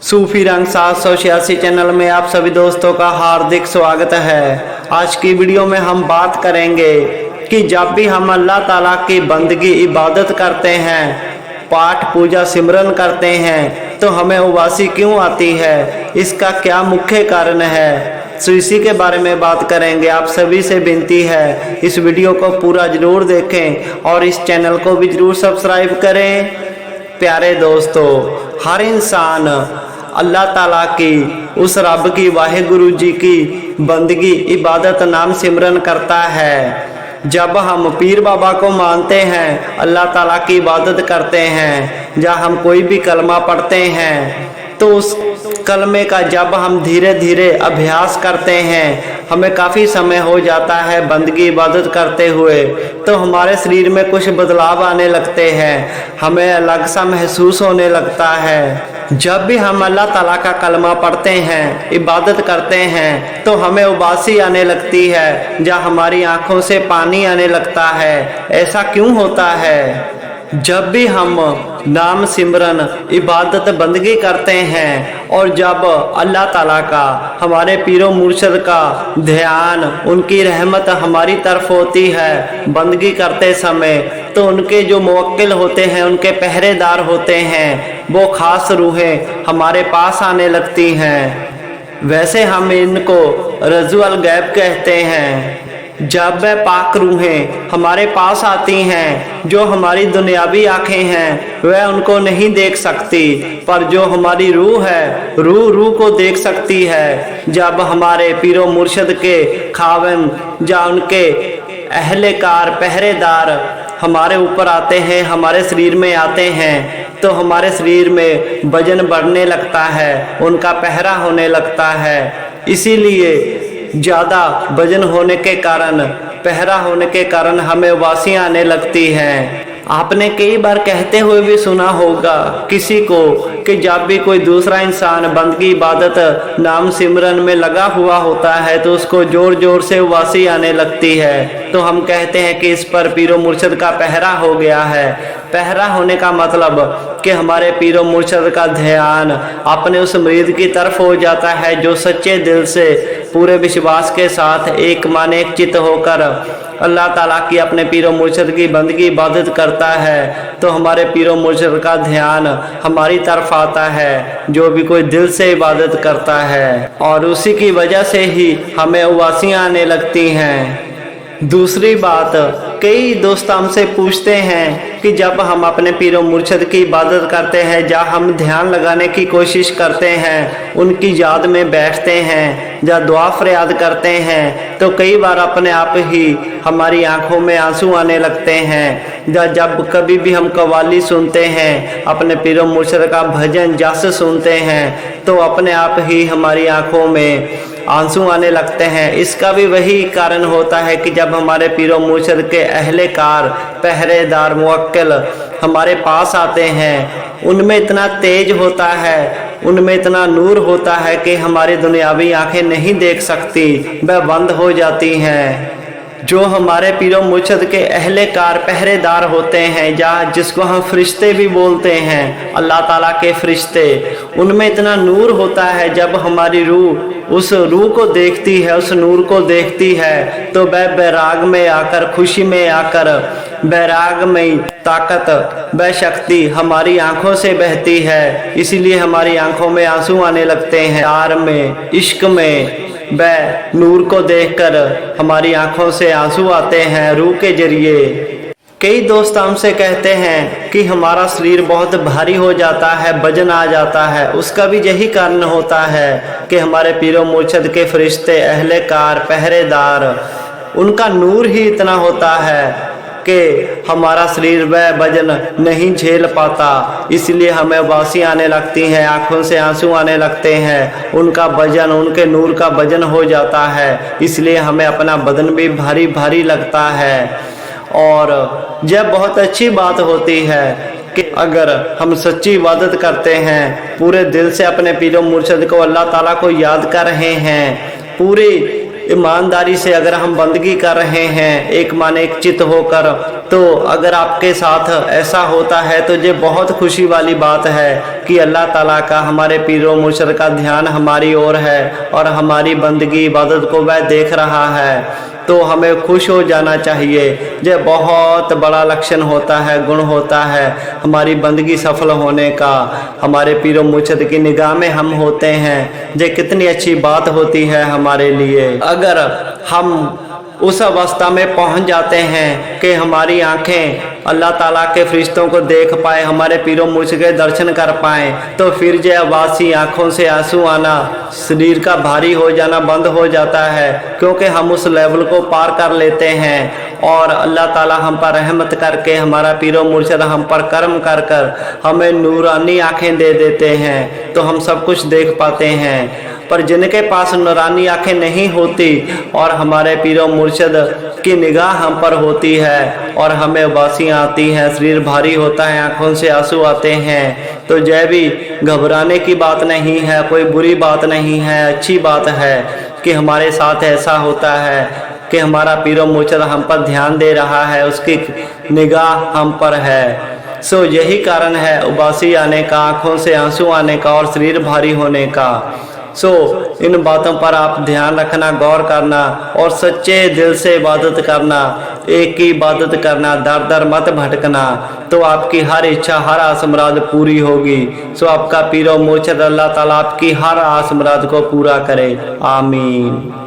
सूफी रंग 786 चैनल में आप सभी दोस्तों का हार्दिक स्वागत है। आज की वीडियो में हम बात करेंगे कि जब भी हम अल्लाह ताला की बंदगी इबादत करते हैं, पाठ पूजा सिमरन करते हैं, तो हमें उबासी क्यों आती है, इसका क्या मुख्य कारण है, तो इसी के बारे में बात करेंगे। आप सभी से विनती है इस वीडियो को पूरा जरूर देखें और इस चैनल को भी जरूर सब्सक्राइब करें। प्यारे दोस्तों, हर इंसान अल्लाह ताला की, उस रब की, वाहिगुरु जी की बंदगी इबादत नाम सिमरन करता है। जब हम पीर बाबा को मानते हैं, अल्लाह ताला की इबादत करते हैं, जब हम कोई भी कलमा पढ़ते हैं, तो उस कलमे का जब हम धीरे धीरे अभ्यास करते हैं, हमें काफ़ी समय हो जाता है बंदगी इबादत करते हुए, तो हमारे शरीर में कुछ बदलाव आने लगते हैं, हमें अलग सा महसूस होने लगता है। जब भी हम अल्लाह ताला का कलमा पढ़ते हैं, इबादत करते हैं, तो हमें उबासी आने लगती है, जब हमारी आंखों से पानी आने लगता है। ऐसा क्यों होता है? जब भी हम नाम सिमरन इबादत बंदगी करते हैं और जब अल्लाह ताला का, हमारे पीरो मुर्शद का ध्यान, उनकी रहमत हमारी तरफ होती है बंदगी करते समय, तो उनके जो मुवक्किल होते हैं, उनके पहरेदार होते हैं, वो खास रूहें हमारे पास आने लगती हैं। वैसे हम इनको रज़ुअल गैब कहते हैं। जब वह पाक रूहें हमारे पास आती हैं, जो हमारी दुनियावी आंखें हैं वह उनको नहीं देख सकती, पर जो हमारी रूह है, रूह को देख सकती है। जब हमारे पीरो मुर्शद के खावन या उनके अहलेकार, पहरेदार हमारे ऊपर आते हैं, हमारे शरीर में आते हैं, तो हमारे शरीर में वजन बढ़ने लगता है, उनका पहरा होने लगता है। इसीलिए ज़्यादा वजन होने के कारण, पहरा होने के कारण हमें उबासियाँ आने लगती हैं। आपने कई बार कहते हुए भी सुना होगा किसी को कि जब भी कोई दूसरा इंसान बंदगी इबादत नाम सिमरन में लगा हुआ होता है, तो उसको जोर जोर से उबासी आने लगती है, तो हम कहते हैं कि इस पर पीरो मुर्शद का पहरा हो गया है। पहरा होने का मतलब कि हमारे पीरो मुर्शद का ध्यान अपने उस मरीद की तरफ हो जाता है, जो सच्चे दिल से, पूरे विश्वास के साथ एक मन एक चित होकर अल्लाह ताला की, अपने पीरो मुर्शद की बंदगी इबादत करता है, तो हमारे पीरो मुर्शद का ध्यान हमारी तरफ आता है, जो भी कोई दिल से इबादत करता है, और उसी की वजह से ही हमें उबासियाँ आने लगती हैं। दूसरी बात, कई दोस्त हमसे पूछते हैं कि जब हम अपने पीरो मुर्शद की इबादत करते हैं, जब हम ध्यान लगाने की कोशिश करते हैं, उनकी याद में बैठते हैं, जब दुआ फरियाद करते हैं, तो कई बार अपने आप ही हमारी आंखों में आंसू आने लगते हैं। जब कभी भी हम कव्वाली सुनते हैं, अपने पीरो मुर्शद का भजन जस सुनते हैं, तो अपने आप ही हमारी आंखों में आंसू आने लगते हैं। इसका भी वही कारण होता है कि जब हमारे पीरो मुर्शद के अहलेकार, पहरेदार, मुवक्किल हमारे पास आते हैं, उनमें इतना तेज होता है, उनमें इतना नूर होता है कि हमारी दुनियावी आंखें नहीं देख सकती, वह बंद हो जाती हैं। जो हमारे पीरो मुर्शद के अहलेकार, पहरेदार होते हैं, या जिसको हम फरिश्ते भी बोलते हैं, अल्लाह ताला के फरिश्ते, उनमें इतना नूर होता है, जब हमारी रूह उस रूह को देखती है, उस नूर को देखती है, तो वह बैराग में आकर, खुशी में आकर, बैराग में ताकत, वह शक्ति हमारी आंखों से बहती है। इसीलिए हमारी आंखों में आंसू आने लगते हैं। प्यार में, इश्क में, वह नूर को देखकर हमारी आंखों से आंसू आते हैं रूह के जरिए। कई दोस्त हमसे कहते हैं कि हमारा शरीर बहुत भारी हो जाता है, वजन आ जाता है। उसका भी यही कारण होता है कि हमारे पीरो मुर्शद के फरिश्ते, अहलेकार, पहरेदार, उनका नूर ही इतना होता है कि हमारा शरीर वह वजन नहीं झेल पाता। इसलिए हमें उबासी आने लगती हैं, आंखों से आंसू आने लगते हैं, उनका वजन, उनके नूर का वजन हो जाता है। इसलिए हमें अपना बदन भी भारी भारी लगता है। और यह बहुत अच्छी बात होती है कि अगर हम सच्ची इबादत करते हैं, पूरे दिल से अपने पीरो मुर्शद को, अल्लाह ताला को याद कर रहे हैं, पूरी ईमानदारी से अगर हम बंदगी कर रहे हैं, एक मन एक चित होकर, तो अगर आपके साथ ऐसा होता है तो ये बहुत खुशी वाली बात है कि अल्लाह ताला का, हमारे पीरो मुर्शिद का ध्यान हमारी ओर है और हमारी बंदगी इबादत को वह देख रहा है, तो हमें खुश हो जाना चाहिए। ये बहुत बड़ा लक्षण होता है, गुण होता है हमारी बंदगी सफल होने का। हमारे पीरो मुर्शिद की निगाह में हम होते हैं, ये कितनी अच्छी बात होती है हमारे लिए। अगर हम उस अवस्था में पहुंच जाते हैं कि हमारी आंखें अल्लाह ताला के फरिश्तों को देख पाए, हमारे पीरो मुर्शिद के दर्शन कर पाए, तो फिर ये अवासी आंखों से आंसू आना, शरीर का भारी हो जाना बंद हो जाता है, क्योंकि हम उस लेवल को पार कर लेते हैं और अल्लाह ताला हम पर रहमत करके, हमारा पीरो मुर्शिद हम पर कर्म कर कर हमें नूरानी आंखें दे देते हैं, तो हम सब कुछ देख पाते हैं। पर जिनके पास नूरानी आंखें नहीं होती और हमारे पीरो मुर्शिद की निगाह हम पर होती है और हमें उबासियाँ आती हैं, शरीर भारी होता है, आंखों से आंसू आते हैं, तो यह भी घबराने की बात नहीं है, कोई बुरी बात नहीं है, अच्छी बात है कि हमारे साथ ऐसा होता है कि हमारा पीरो मुर्शिद हम पर ध्यान दे रहा है, उसकी निगाह हम पर है। सो यही कारण है उबासी आने का, आंखों से आंसू आने का और शरीर भारी होने का। सो इन बातों पर आप ध्यान रखना, गौर करना और सच्चे दिल से इबादत करना, एक ही इबादत करना, दर दर मत भटकना, तो आपकी हर इच्छा, हर आस मुराद पूरी होगी। सो आपका पीरो मुर्शिद अल्लाह ताला आपकी हर आस मुराद को पूरा करे। आमीन।